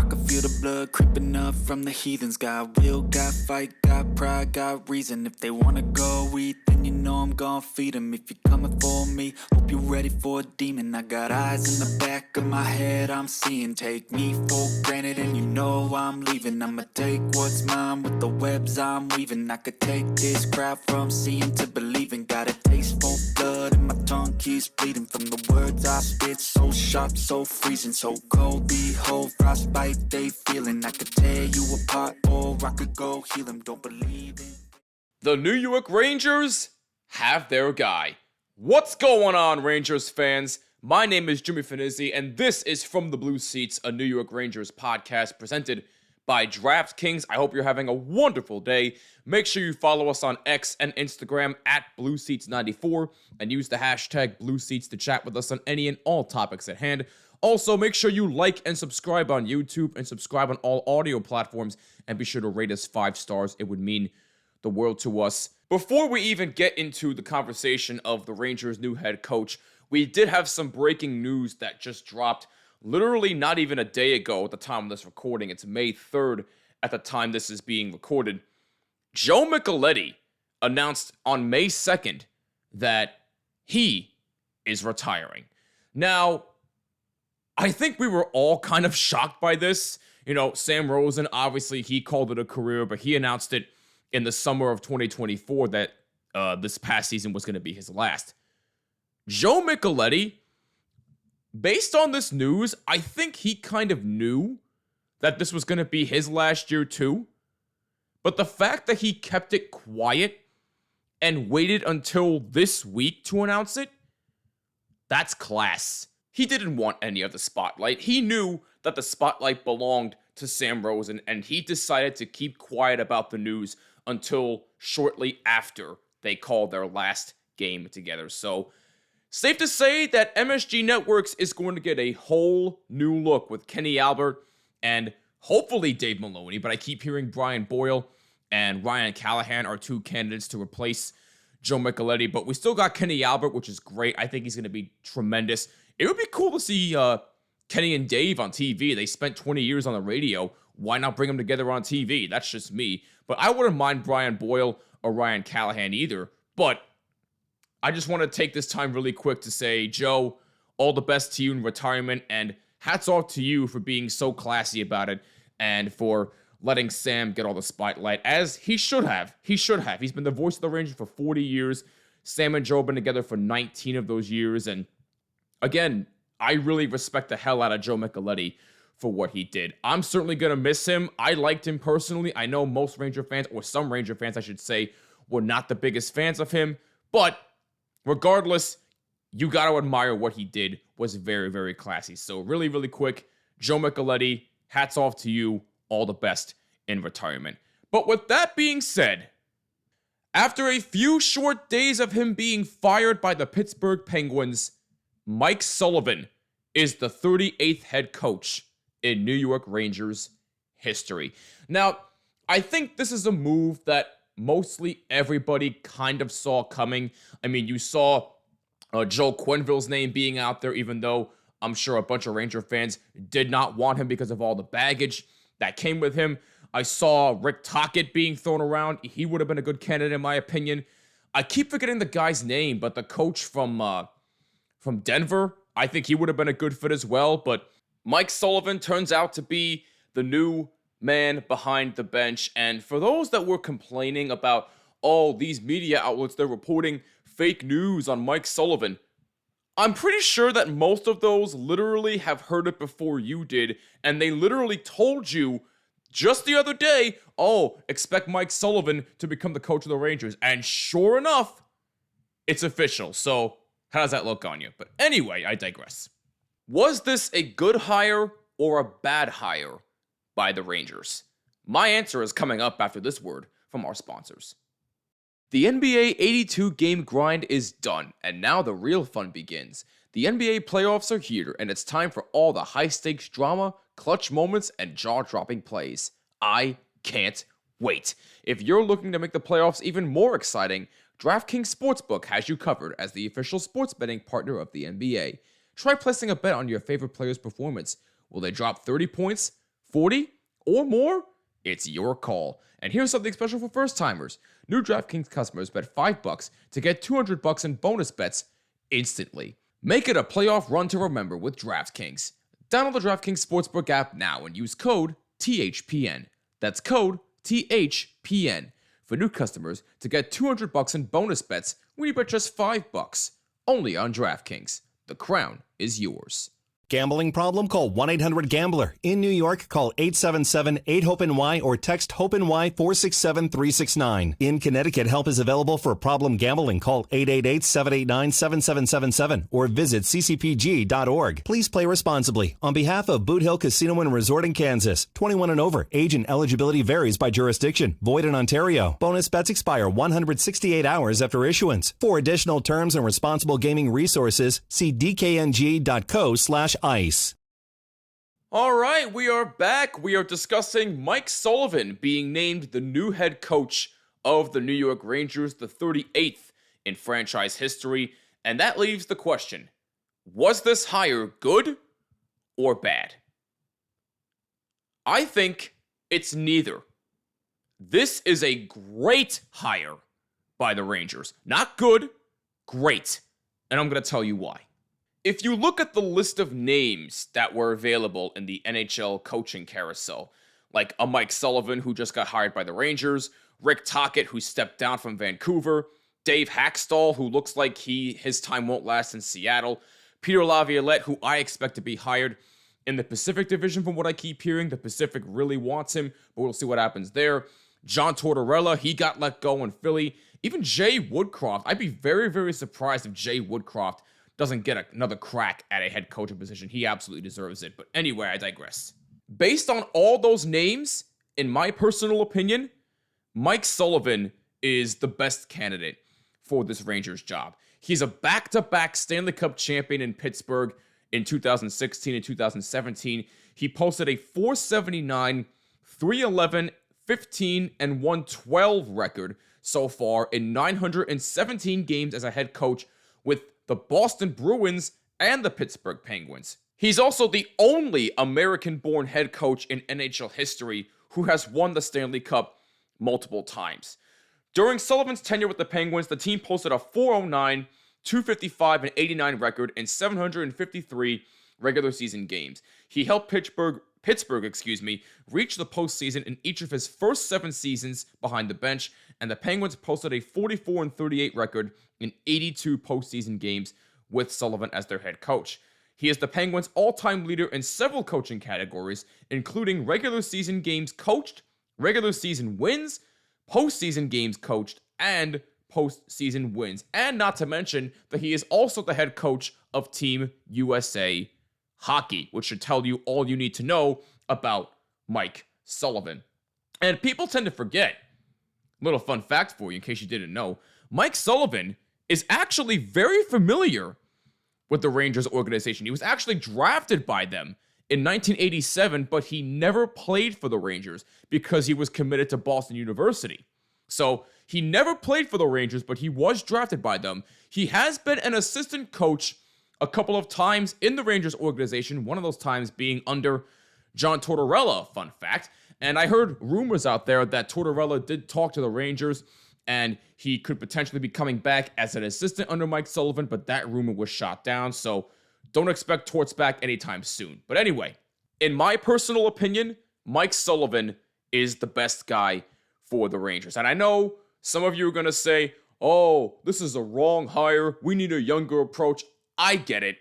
can feel the blood creeping up from the heathens. Got will, got fight, got pride, got reason. If they wanna go eat, then you know I'm gon' feed them. If you're coming for me, hope you're ready for a demon. I got eyes in the back of my head, I'm seeing. Take me for granted and you know I'm leaving. I'ma take what's mine with the webs I'm weaving. I could take this crowd from seeing to believing. Got a taste for blood and my tongue keeps bleeding from the words I spit. So sharp, so freezing, so cold. Behold, frostbite they feeling. I could tear you apart or I could go heal them. Don't believe in. The New York Rangers have their guy. What's going on, Rangers fans? My name is Jimmy Fanizzi, and this is From the Blue Seats, a New York Rangers podcast presented by DraftKings. I hope you're having a wonderful day. Make sure you follow us on X and Instagram at BlueSeats94 and use the hashtag BlueSeats to chat with us on any and all topics at hand. Also, make sure you like and subscribe on YouTube and subscribe on all audio platforms, and be sure to rate us 5 stars. It would mean the world to us. Before we even get into the conversation of the Rangers' new head coach, we did have some breaking news that just dropped literally not even a day ago at the time of this recording. It's May 3rd at the time this is being recorded. Joe Micheletti announced on May 2nd that he is retiring. Now, I think we were all kind of shocked by this. You know, Sam Rosen, obviously he called it a career, but he announced it in the summer of 2024 that this past season was going to be his last. Joe Micheletti, based on this news, I think he kind of knew that this was going to be his last year too. But the fact that he kept it quiet and waited until this week to announce it, that's class. He didn't want any of the spotlight. He knew that the spotlight belonged to Sam Rosen, and he decided to keep quiet about the news until shortly after they called their last game together. So, safe to say that MSG Networks is going to get a whole new look with Kenny Albert and hopefully Dave Maloney, but I keep hearing Brian Boyle and Ryan Callahan are 2 candidates to replace Joe Micheletti, but we still got Kenny Albert, which is great. I think he's going to be tremendous. It would be cool to see Kenny and Dave on TV. They spent 20 years on the radio. Why not bring them together on TV? That's just me. But I wouldn't mind Brian Boyle or Ryan Callahan either. But I just want to take this time really quick to say, Joe, all the best to you in retirement, and hats off to you for being so classy about it and for letting Sam get all the spotlight, as he should have. He should have. He's been the voice of the Rangers for 40 years. Sam and Joe have been together for 19 of those years, and again, I really respect the hell out of Joe Micheletti for what he did. I'm certainly going to miss him. I liked him personally. I know most Ranger fans, or some Ranger fans, I should say, were not the biggest fans of him. But regardless, you got to admire what he did. Was very, very classy. So really, really quick, Joe Micheletti, hats off to you. All the best in retirement. But with that being said, after a few short days of him being fired by the Pittsburgh Penguins, Mike Sullivan is the 38th head coach in New York Rangers history. Now, I think this is a move that mostly everybody kind of saw coming. I mean, you saw Joe Quenneville's name being out there, even though I'm sure a bunch of Ranger fans did not want him because of all the baggage that came with him. I saw Rick Tocchet being thrown around. He would have been a good candidate, in my opinion. I keep forgetting the guy's name, but the coach from Denver, I think he would have been a good fit as well. But Mike Sullivan turns out to be the new man behind the bench. And for those that were complaining about, oh, these media outlets, they're reporting fake news on Mike Sullivan, I'm pretty sure that most of those literally have heard it before you did, and they literally told you just the other day, oh, expect Mike Sullivan to become the coach of the Rangers. And sure enough, it's official. So how does that look on you? But anyway, I digress. Was this a good hire or a bad hire by the Rangers? My answer is coming up after this word from our sponsors. The NBA 82-game grind is done, and now the real fun begins. The NBA playoffs are here, and it's time for all the high-stakes drama, clutch moments, and jaw-dropping plays. I can't wait. If you're looking to make the playoffs even more exciting, DraftKings Sportsbook has you covered as the official sports betting partner of the NBA. Try placing a bet on your favorite player's performance. Will they drop 30 points, 40 or more? It's your call. And here's something special for first-timers. New DraftKings customers bet $5 to get $200 in bonus bets instantly. Make it a playoff run to remember with DraftKings. Download the DraftKings Sportsbook app now and use code THPN. That's code THPN for new customers to get $200 in bonus bets when you bet just $5. Only on DraftKings. The crown is yours. Gambling problem? Call 1-800-GAMBLER. In New York, call 877-8-HOPE-NY or text HOPE-NY 467-369. In Connecticut, help is available for problem gambling. Call 888-789-7777 or visit ccpg.org. Please play responsibly. On behalf of Boot Hill Casino and Resort in Kansas, 21 and over. Age and eligibility varies by jurisdiction. Void in Ontario. Bonus bets expire 168 hours after issuance. For additional terms and responsible gaming resources, see dkng.co/ice. All right, we are back. We are discussing Mike Sullivan being named the new head coach of the New York Rangers, the 38th in franchise history. And that leaves the question, was this hire good or bad? I think it's neither. This is a great hire by the Rangers. Not good, great. And I'm going to tell you why. If you look at the list of names that were available in the NHL coaching carousel, like a Mike Sullivan who just got hired by the Rangers, Rick Tocchet who stepped down from Vancouver, Dave Haxtell who looks like his time won't last in Seattle, Peter Laviolette who I expect to be hired in the Pacific Division from what I keep hearing. The Pacific really wants him, but we'll see what happens there. John Tortorella, he got let go in Philly. Even Jay Woodcroft, I'd be very, very surprised if Jay Woodcroft doesn't get another crack at a head coaching position. He absolutely deserves it. But anyway, I digress. Based on all those names, in my personal opinion, Mike Sullivan is the best candidate for this Rangers job. He's a back-to-back Stanley Cup champion in Pittsburgh in 2016 and 2017. He posted a .479, .311, 15, and 112 record so far in 917 games as a head coach with the Boston Bruins and the Pittsburgh Penguins. He's also the only American-born head coach in NHL history who has won the Stanley Cup multiple times. During Sullivan's tenure with the Penguins, the team posted a .409, .255, and 89 record in 753 regular season games. He helped Pittsburgh, reach the postseason in each of his first 7 seasons behind the bench, and the Penguins posted a 44-38 record in 82 postseason games with Sullivan as their head coach. He is the Penguins' all-time leader in several coaching categories, including regular season games coached, regular season wins, postseason games coached, and postseason wins. And not to mention that he is also the head coach of Team USA Hockey, which should tell you all you need to know about Mike Sullivan. And people tend to forget, little fun fact for you in case you didn't know, Mike Sullivan is actually very familiar with the Rangers organization. He was actually drafted by them in 1987, but he never played for the Rangers because he was committed to Boston University. So he never played for the Rangers, but he was drafted by them. He has been an assistant coach a couple of times in the Rangers organization, one of those times being under John Tortorella, fun fact. And I heard rumors out there that Tortorella did talk to the Rangers and he could potentially be coming back as an assistant under Mike Sullivan, but that rumor was shot down, so don't expect Torts back anytime soon. But anyway, in my personal opinion, Mike Sullivan is the best guy for the Rangers. And I know some of you are going to say, oh, this is a wrong hire. We need a younger approach. I get it,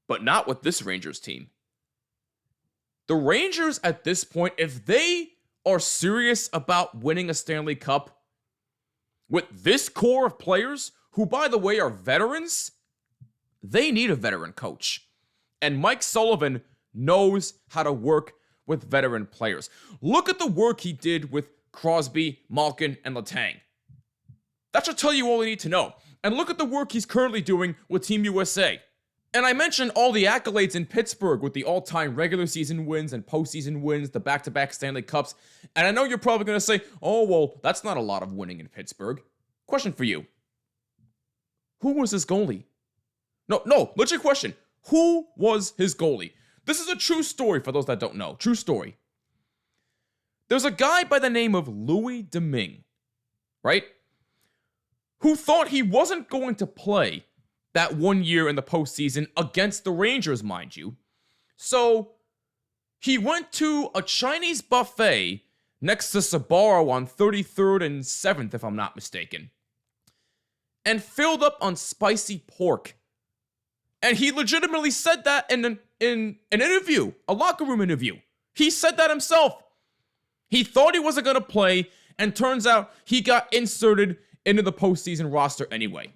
but not with this Rangers team. The Rangers at this point, if they are serious about winning a Stanley Cup, with this core of players, who by the way are veterans, they need a veteran coach. And Mike Sullivan knows how to work with veteran players. Look at the work he did with Crosby, Malkin, and Letang. That should tell you all you need to know. And look at the work he's currently doing with Team USA. And I mentioned all the accolades in Pittsburgh with the all-time regular season wins and postseason wins, the back-to-back Stanley Cups. And I know you're probably going to say, oh, well, that's not a lot of winning in Pittsburgh. Question for you. Who was his goalie? No, legit question. Who was his goalie? This is a true story for those that don't know. True story. There's a guy by the name of Louis Domingue, right? Who thought he wasn't going to play that 1 year in the postseason against the Rangers, mind you. So he went to a Chinese buffet next to Sbarro on 33rd and 7th, if I'm not mistaken, and filled up on spicy pork. And he legitimately said that in an interview, a locker room interview. He said that himself. He thought he wasn't going to play, and turns out he got inserted into the postseason roster anyway.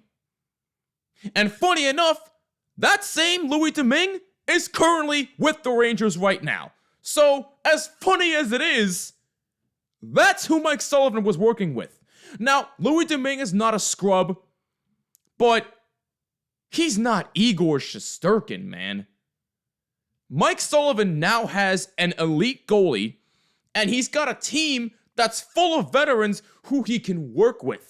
And funny enough, that same Louis Domingue is currently with the Rangers right now. So, as funny as it is, that's who Mike Sullivan was working with. Now, Louis Domingue is not a scrub, but he's not Igor Shesterkin, man. Mike Sullivan now has an elite goalie, and he's got a team that's full of veterans who he can work with.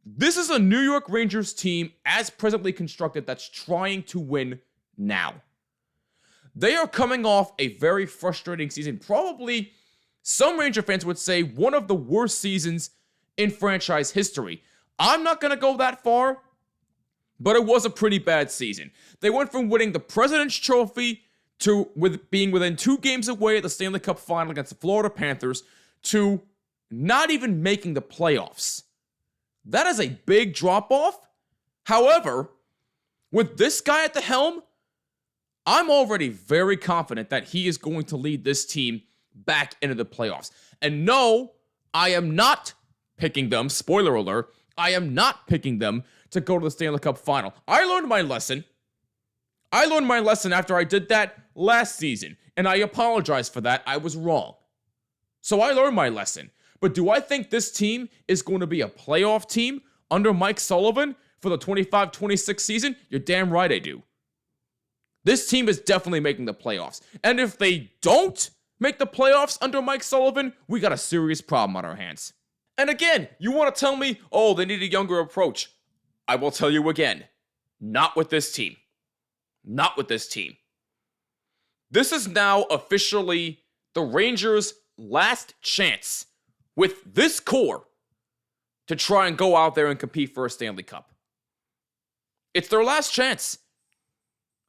This is a New York Rangers team, as presently constructed, that's trying to win now. They are coming off a very frustrating season. Probably, some Ranger fans would say, one of the worst seasons in franchise history. I'm not going to go that far, but it was a pretty bad season. They went from winning the President's Trophy to being within 2 games away at the Stanley Cup Final against the Florida Panthers to not even making the playoffs. That is a big drop-off. However, with this guy at the helm, I'm already very confident that he is going to lead this team back into the playoffs. And no, I am not picking them, spoiler alert, I am not picking them to go to the Stanley Cup Final. I learned my lesson. I learned my lesson after I did that last season, and I apologize for that. I was wrong. So I learned my lesson. But do I think this team is going to be a playoff team under Mike Sullivan for the 25-26 season? You're damn right I do. This team is definitely making the playoffs. And if they don't make the playoffs under Mike Sullivan, we got a serious problem on our hands. And again, you want to tell me, oh, they need a younger approach. I will tell you again, not with this team. Not with this team. This is now officially the Rangers' last chance with this core to try and go out there and compete for a Stanley Cup. It's their last chance.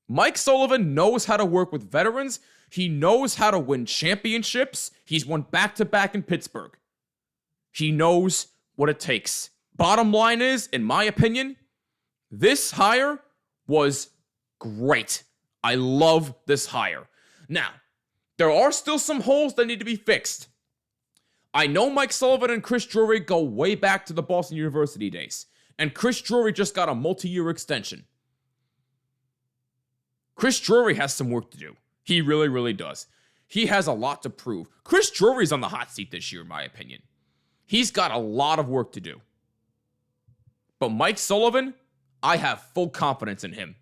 Mike Sullivan knows how to work with veterans. He knows how to win championships. He's won back-to-back in Pittsburgh. He knows what it takes. Bottom line is, in my opinion, this hire was great. I love this hire. Now, there are still some holes that need to be fixed. I know Mike Sullivan and Chris Drury go way back to the Boston University days, and Chris Drury just got a multi-year extension. Chris Drury has some work to do. He really, really does. He has a lot to prove. Chris Drury's on the hot seat this year, in my opinion. He's got a lot of work to do. But Mike Sullivan, I have full confidence in him.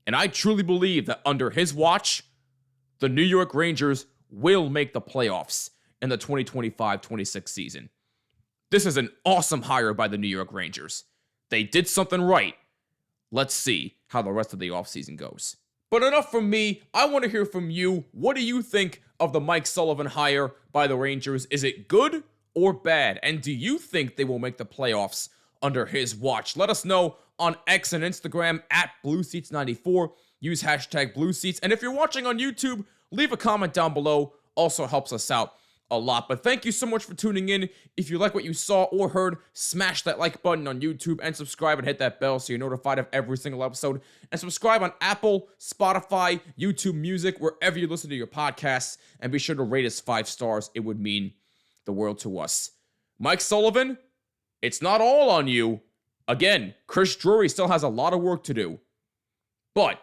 And I truly believe that under his watch, the New York Rangers will make the playoffs in the 2025-26 season. This is an awesome hire by the New York Rangers. They did something right. Let's see how the rest of the offseason goes. But enough from me. I want to hear from you. What do you think of the Mike Sullivan hire by the Rangers? Is it good or bad? And do you think they will make the playoffs under his watch? Let us know on X and Instagram at BlueSeats94. Use hashtag BlueSeats. And if you're watching on YouTube, leave a comment down below. Also helps us out a lot. But thank you so much for tuning in. If you like what you saw or heard, smash that like button on YouTube and subscribe and hit that bell so you're notified of every single episode. And subscribe on Apple, Spotify, YouTube Music, wherever you listen to your podcasts. And be sure to rate us 5 stars. It would mean the world to us. Mike Sullivan, it's not all on you. Again, Chris Drury still has a lot of work to do. But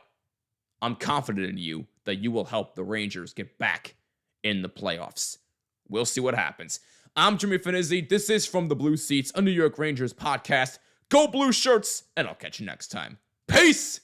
I'm confident in you that you will help the Rangers get back in the playoffs. We'll see what happens. I'm Jimmy Fanizzi. This is From the Blue Seats, a New York Rangers podcast. Go Blue Shirts, and I'll catch you next time. Peace!